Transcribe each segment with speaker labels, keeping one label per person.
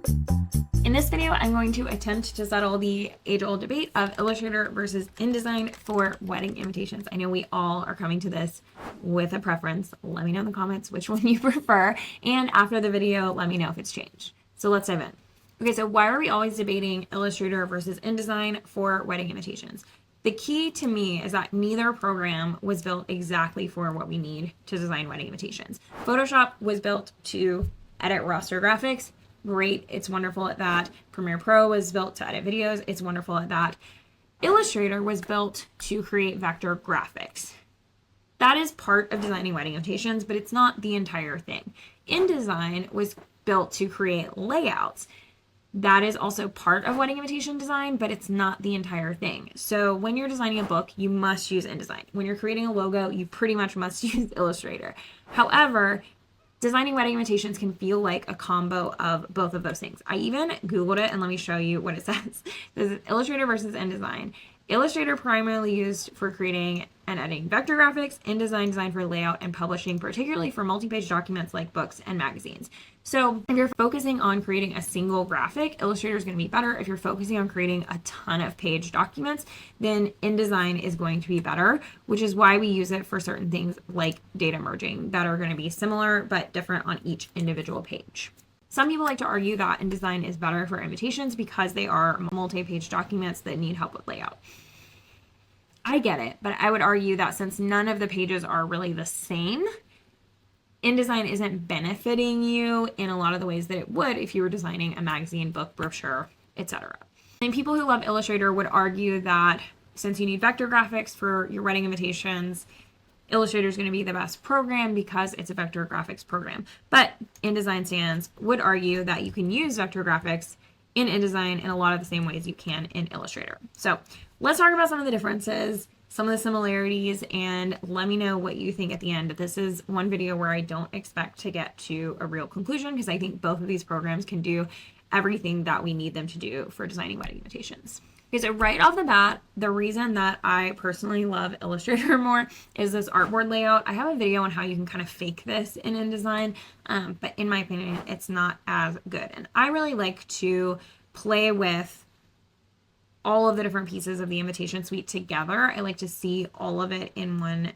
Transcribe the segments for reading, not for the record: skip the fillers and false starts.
Speaker 1: In this video, I'm going to attempt to settle the age-old debate of Illustrator versus InDesign for wedding invitations. I know we all are coming to this with a preference. Let me know in the comments which one you prefer, and after the video, let me know if it's changed. So let's dive in. Okay, so why are we always debating Illustrator versus InDesign for wedding invitations? The key to me is that neither program was built exactly for what we need to design wedding invitations. Photoshop was built to edit roster graphics. Great, it's wonderful at that. Premiere Pro was built to edit videos. It's wonderful at that. Illustrator was built to create vector graphics. That is part of designing wedding invitations, but it's not the entire thing. InDesign was built to create layouts. That is also part of wedding invitation design, but it's not the entire thing. So when you're designing a book, you must use InDesign. When you're creating a logo, you pretty much must use Illustrator. However, designing wedding invitations can feel like a combo of both of those things. I even Googled it, and let me show you what it says. This is Illustrator versus InDesign. Illustrator primarily used for creating and editing vector graphics, InDesign designed for layout and publishing, particularly for multi-page documents like books and magazines. So if you're focusing on creating a single graphic, Illustrator is going to be better. If you're focusing on creating a ton of page documents, then InDesign is going to be better, which is why we use it for certain things like data merging that are going to be similar but different on each individual page. Some people like to argue that InDesign is better for invitations because they are multi-page documents that need help with layout. I get it, but I would argue that since none of the pages are really the same, InDesign isn't benefiting you in a lot of the ways that it would if you were designing a magazine, book, brochure, etc. And people who love Illustrator would argue that since you need vector graphics for your wedding invitations, Illustrator is going to be the best program because it's a vector graphics program. But InDesign stands would argue that you can use vector graphics in InDesign in a lot of the same ways you can in Illustrator. So let's talk about some of the differences, some of the similarities, and let me know what you think at the end. This is one video where I don't expect to get to a real conclusion because I think both of these programs can do everything that we need them to do for designing wedding invitations. Okay, so right off the bat, the reason that I personally love Illustrator more is this artboard layout. I have a video on how you can kind of fake this in InDesign, but in my opinion, it's not as good. And I really like to play with all of the different pieces of the invitation suite together. I like to see all of it in one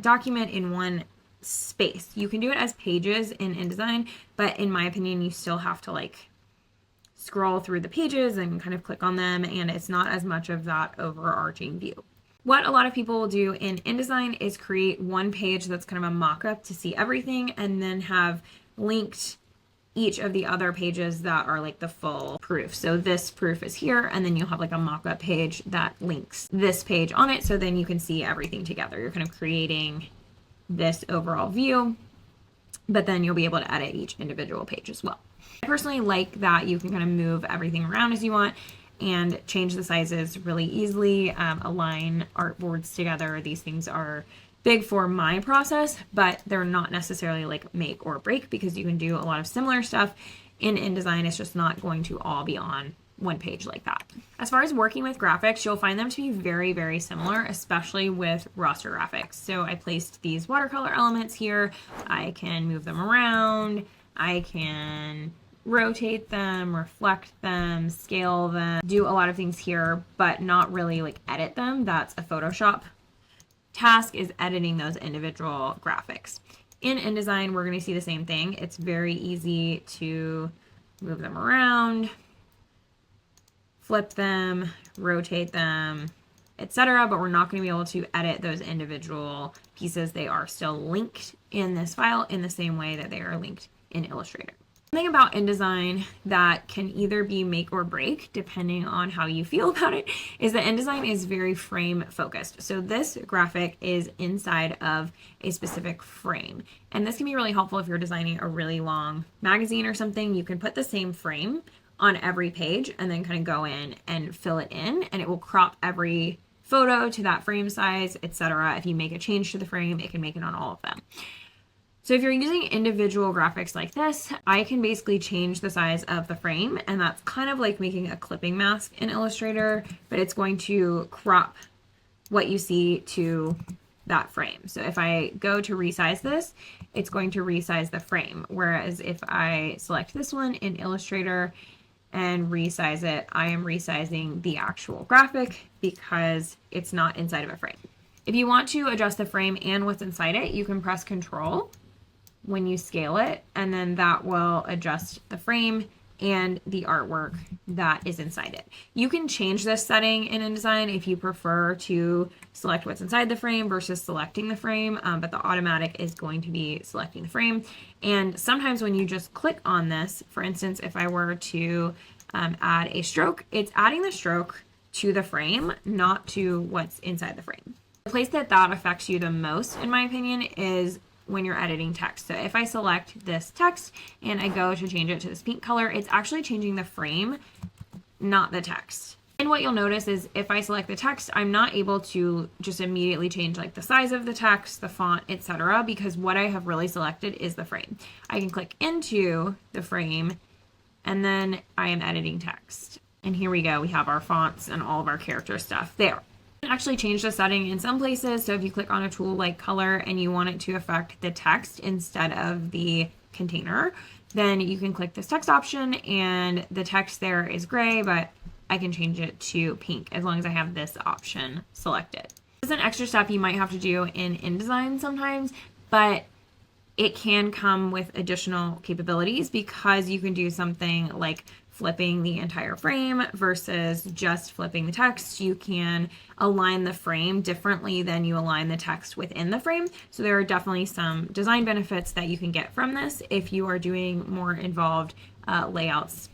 Speaker 1: document, in one space. You can do it as pages in InDesign, but in my opinion, you still have to scroll through the pages and kind of click on them, and it's not as much of that overarching view. What a lot of people will do in InDesign is create one page that's kind of a mock-up to see everything, and then have linked each of the other pages that are like the full proof. So this proof is here, and then you'll have like a mock-up page that links this page on it, so then you can see everything together. You're kind of creating this overall view, but then you'll be able to edit each individual page as well. I personally like that you can kind of move everything around as you want and change the sizes really easily, align artboards together. These things are big for my process, but they're not necessarily like make or break because you can do a lot of similar stuff in InDesign. It's just not going to all be on one page like that. As far as working with graphics, you'll find them to be very, very similar, especially with roster graphics. So I placed these watercolor elements here. I can move them around. I can rotate them, reflect them, scale them, do a lot of things here, but not really edit them. That's a Photoshop task, is editing those individual graphics. In InDesign, we're going to see the same thing. It's very easy to move them around, flip them, rotate them, etc., but we're not going to be able to edit those individual pieces. They are still linked in this file in the same way that they are linked in Illustrator. Something about InDesign that can either be make or break, depending on how you feel about it, is that InDesign is very frame focused. So this graphic is inside of a specific frame. And this can be really helpful if you're designing a really long magazine or something. You can put the same frame on every page and then kind of go in and fill it in, and it will crop every photo to that frame size, etc. If you make a change to the frame, it can make it on all of them. So if you're using individual graphics like this, I can basically change the size of the frame, and that's kind of like making a clipping mask in Illustrator, but it's going to crop what you see to that frame. So if I go to resize this, it's going to resize the frame. Whereas if I select this one in Illustrator and resize it, I am resizing the actual graphic because it's not inside of a frame. If you want to adjust the frame and what's inside it, you can press Control when you scale it, and then that will adjust the frame and the artwork that is inside it. You can change this setting in InDesign if you prefer to select what's inside the frame versus selecting the frame, but the automatic is going to be selecting the frame. And sometimes when you just click on this, for instance, if I were to add a stroke, it's adding the stroke to the frame, not to what's inside the frame. The place that affects you the most, in my opinion, is when you're editing text. So if I select this text and I go to change it to this pink color, it's actually changing the frame, not the text. And what you'll notice is if I select the text, I'm not able to just immediately change like the size of the text, the font, etc., because what I have really selected is the frame. I can click into the frame and then I am editing text. And here we go, we have our fonts and all of our character stuff there. Actually change the setting in some places. So if you click on a tool like color and you want it to affect the text instead of the container, then you can click this text option and the text there is gray, but I can change it to pink as long as I have this option selected. This is an extra step you might have to do in InDesign sometimes, but it can come with additional capabilities because you can do something like flipping the entire frame versus just flipping the text. You can align the frame differently than you align the text within the frame. So there are definitely some design benefits that you can get from this if you are doing more involved layouts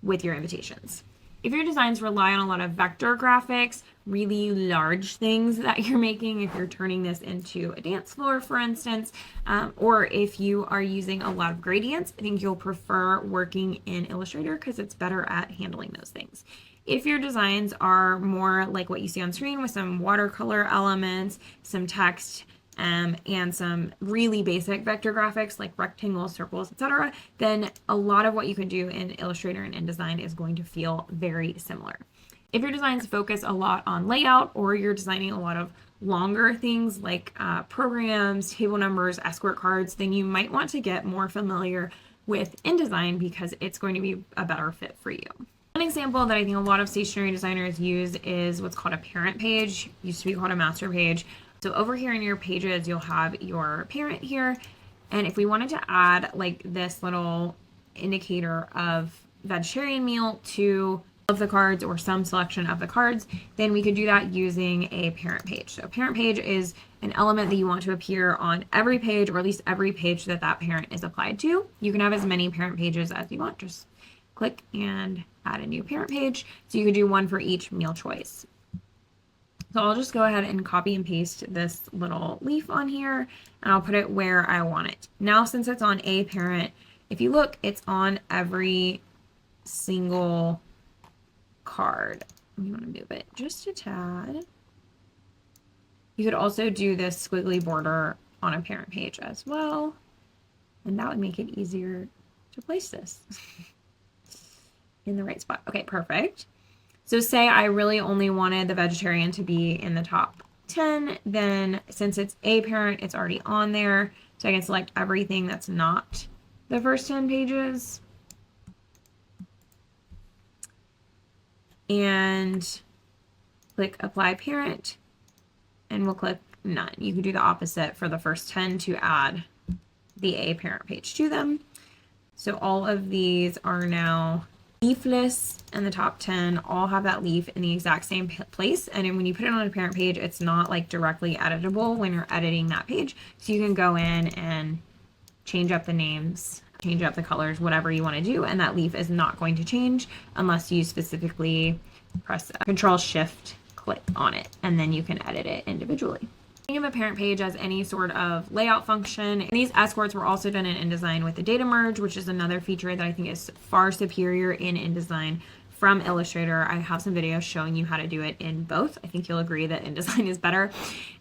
Speaker 1: with your invitations. If your designs rely on a lot of vector graphics, really large things that you're making, if you're turning this into a dance floor, for instance, or if you are using a lot of gradients, I think you'll prefer working in Illustrator because it's better at handling those things. If your designs are more like what you see on screen with some watercolor elements, some text, and some really basic vector graphics like rectangles, circles, etc., then a lot of what you can do in Illustrator and InDesign is going to feel very similar. If your designs focus a lot on layout or you're designing a lot of longer things like programs, table numbers, escort cards, then you might want to get more familiar with InDesign because it's going to be a better fit for you. One example that I think a lot of stationery designers use is what's called a parent page. It used to be called a master page. So over here in your pages, you'll have your parent here. And if we wanted to add like this little indicator of vegetarian meal to of the cards or some selection of the cards, then we could do that using a parent page. So a parent page is an element that you want to appear on every page, or at least every page that that parent is applied to. You can have as many parent pages as you want. Just click and add a new parent page. So you could do one for each meal choice. So I'll just go ahead and copy and paste this little leaf on here and I'll put it where I want it. Now, since it's on a parent, if you look, it's on every single card. You want to move it just a tad. You could also do this squiggly border on a parent page as well. And that would make it easier to place this in the right spot. Okay, perfect. So say I really only wanted the vegetarian to be in the top 10, then since it's a parent, it's already on there. So I can select everything that's not the first 10 pages. And click apply parent, and we'll click none. You can do the opposite for the first 10 to add the a parent page to them. So all of these are now leafless, and the top 10 all have that leaf in the exact same place. And then when you put it on a parent page, it's not like directly editable when you're editing that page. So you can go in and change up the names, change up the colors, whatever you want to do, and that leaf is not going to change unless you specifically press Control Shift click on it, and then you can edit it individually. Think of a parent page as any sort of layout function. And these escorts were also done in InDesign with the data merge, which is another feature that I think is far superior in InDesign from Illustrator. I have some videos showing you how to do it in both. I think you'll agree that InDesign is better.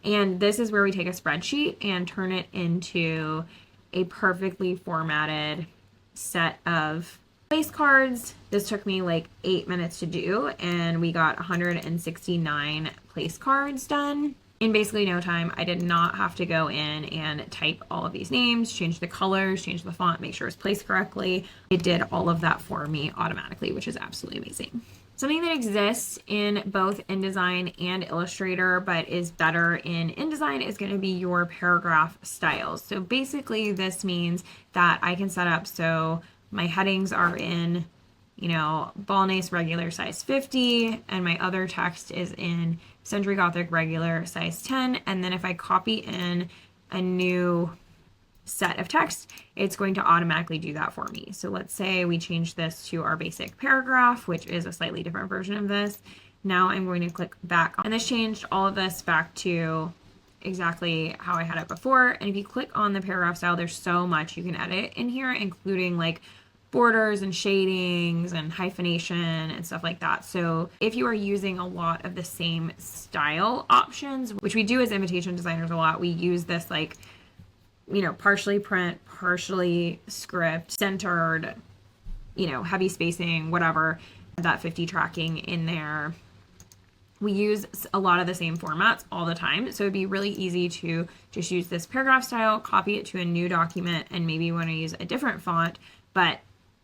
Speaker 1: And this is where we take a spreadsheet and turn it into a perfectly formatted set of place cards. This took me like 8 minutes to do, and we got 169 place cards done. in basically no time. I did not have to go in and type all of these names, change the colors, change the font, make sure it's placed correctly. It did all of that for me automatically, which is absolutely amazing. Something that exists in both InDesign and Illustrator, but is better in InDesign, is going to be your paragraph styles. So basically this means that I can set up so my headings are in, you know, Bolognese regular size 50, and my other text is in Century Gothic regular size 10. And then if I copy in a new set of text, it's going to automatically do that for me. So let's say we change this to our basic paragraph, which is a slightly different version of this. Now I'm going to click back, and this changed all of this back to exactly how I had it before. And if you click on the paragraph style, there's so much you can edit in here, including like borders and shadings and hyphenation and stuff like that. So if you are using a lot of the same style options, which we do as invitation designers a lot, we use this like, you know, partially print, partially script, centered, you know, heavy spacing, whatever, that 50 tracking in there. We use a lot of the same formats all the time. So it'd be really easy to just use this paragraph style, copy it to a new document, and maybe you want to use a different font, but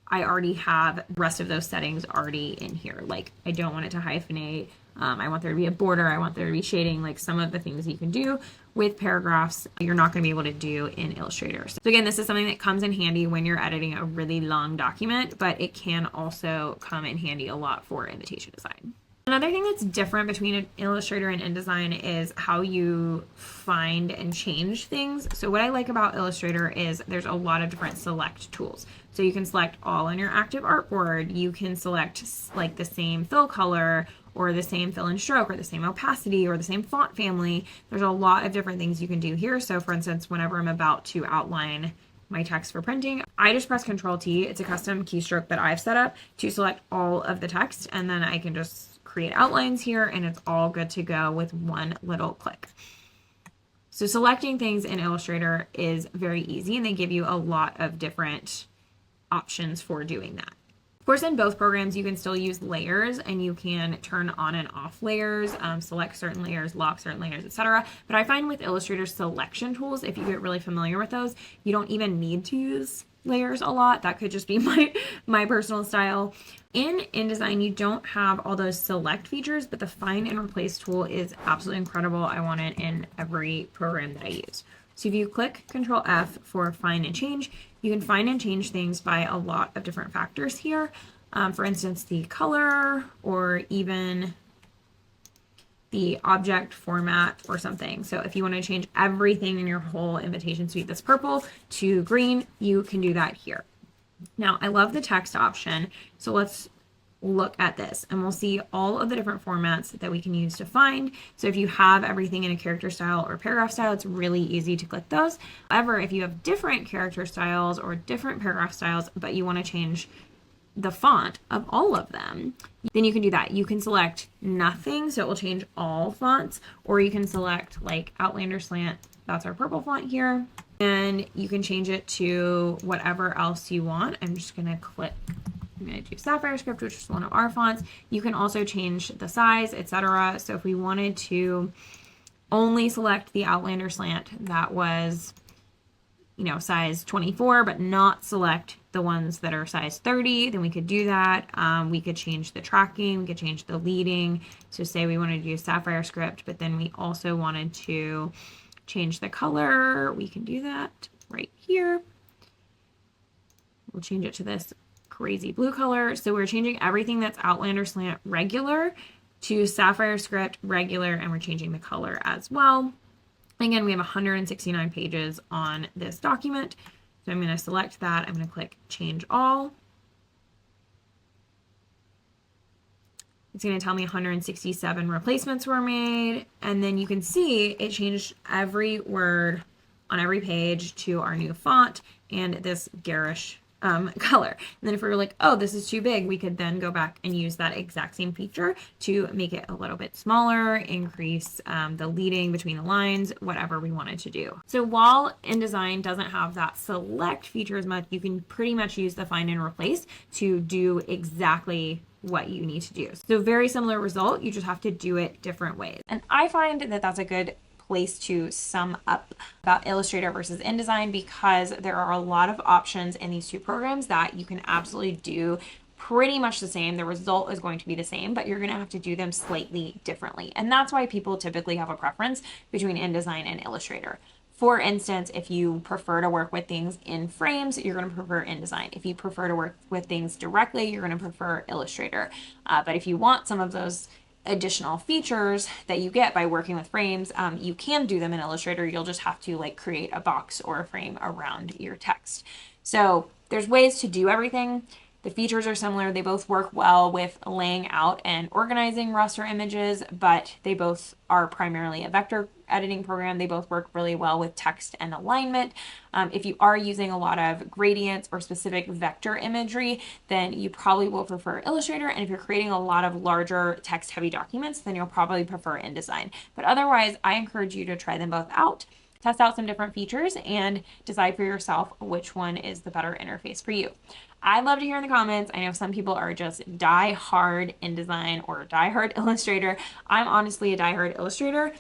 Speaker 1: I already have the rest of those settings already in here. Like I don't want it to hyphenate. I want there to be a border. I want there to be shading, like some of the things you can do with paragraphs, you're not going to be able to do in Illustrator. So again, this is something that comes in handy when you're editing a really long document, but it can also come in handy a lot for invitation design. Another thing that's different between Illustrator and InDesign is how you find and change things. So what I like about Illustrator is there's a lot of different select tools. So you can select all on your active artboard. You can select like the same fill color or the same fill and stroke or the same opacity or the same font family. There's a lot of different things you can do here. So for instance, whenever I'm about to outline my text for printing, I just press Control T. It's a custom keystroke that I've set up to select all of the text, and then I can just create outlines here, and it's all good to go with one little click. So selecting things in Illustrator is very easy, and they give you a lot of different options for doing that. Of course, in both programs, you can still use layers, and you can turn on and off layers, select certain layers, lock certain layers, etc. But I find with Illustrator selection tools, if you get really familiar with those, you don't even need to use layers a lot. That could just be my personal style. In InDesign, you don't have all those select features, but the find and replace tool is absolutely incredible. I want it in every program that I use. So if you click Control F for find and change, you can find and change things by a lot of different factors here. For instance, the color or even the object format or something. So if you want to change everything in your whole invitation suite that's purple to green, you can do that here. Now, I love the text option. So let's look at this and we'll see all of the different formats that we can use to find. So if you have everything in a character style or paragraph style, it's really easy to click those. However, if you have different character styles or different paragraph styles, but you want to change the font of all of them, then you can do that. You can select nothing, so it will change all fonts, or you can select like Outlander Slant, that's our purple font here, and you can change it to whatever else you want. I'm just gonna click, I'm gonna do Sapphire Script, which is one of our fonts. You can also change the size, etc. So if we wanted to only select the Outlander Slant that was, you know, size 24, but not select the ones that are size 30, then we could do that. We could change the tracking, we could change the leading. So say we wanted to use Sapphire Script, but then we also wanted to change the color, we can do that right here. We'll change it to this crazy blue color. So we're changing everything that's Outlander Slant regular to Sapphire Script regular, and we're changing the color as well. Again, we have 169 pages on this document. So I'm going to select that. I'm going to click Change All. It's going to tell me 167 replacements were made. And then you can see it changed every word on every page to our new font and this garish color. And then if we were like, oh, this is too big, we could then go back and use that exact same feature to make it a little bit smaller, increase the leading between the lines, whatever we wanted to do. So while InDesign doesn't have that select feature as much, you can pretty much use the find and replace to do exactly what you need to do. So very similar result, you just have to do it different ways. And I find that that's a good place to sum up about Illustrator versus InDesign, because there are a lot of options in these two programs that you can absolutely do pretty much the same. The result is going to be the same, but you're going to have to do them slightly differently. And that's why people typically have a preference between InDesign and Illustrator. For instance, if you prefer to work with things in frames, you're going to prefer InDesign. If you prefer to work with things directly, you're going to prefer Illustrator. But if you want some of those additional features that you get by working with frames, you can do them in Illustrator. You'll just have to like create a box or a frame around your text. So there's ways to do everything. The features are similar. They both work well with laying out and organizing raster images, but they both are primarily a vector editing program. They both work really well with text and alignment. If you are using a lot of gradients or specific vector imagery, then you probably will prefer Illustrator. And if you're creating a lot of larger text-heavy documents, then you'll probably prefer InDesign. But otherwise, I encourage you to try them both out, test out some different features, and decide for yourself which one is the better interface for you. I'd love to hear in the comments. I know some people are just die-hard InDesign or die-hard Illustrator. I'm honestly a die-hard Illustrator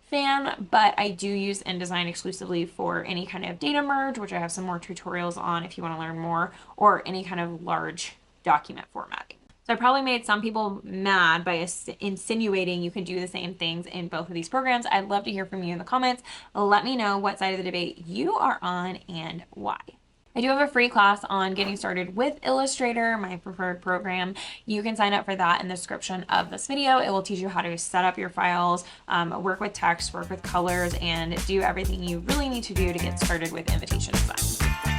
Speaker 1: fan, but I do use InDesign exclusively for any kind of data merge, which I have some more tutorials on if you want to learn more, or any kind of large document formatting. So I probably made some people mad by insinuating you can do the same things in both of these programs. I'd love to hear from you in the comments. Let me know what side of the debate you are on and why. I do have a free class on getting started with Illustrator, my preferred program. You can sign up for that in the description of this video. It will teach you how to set up your files, work with text, work with colors, and do everything you really need to do to get started with invitation design.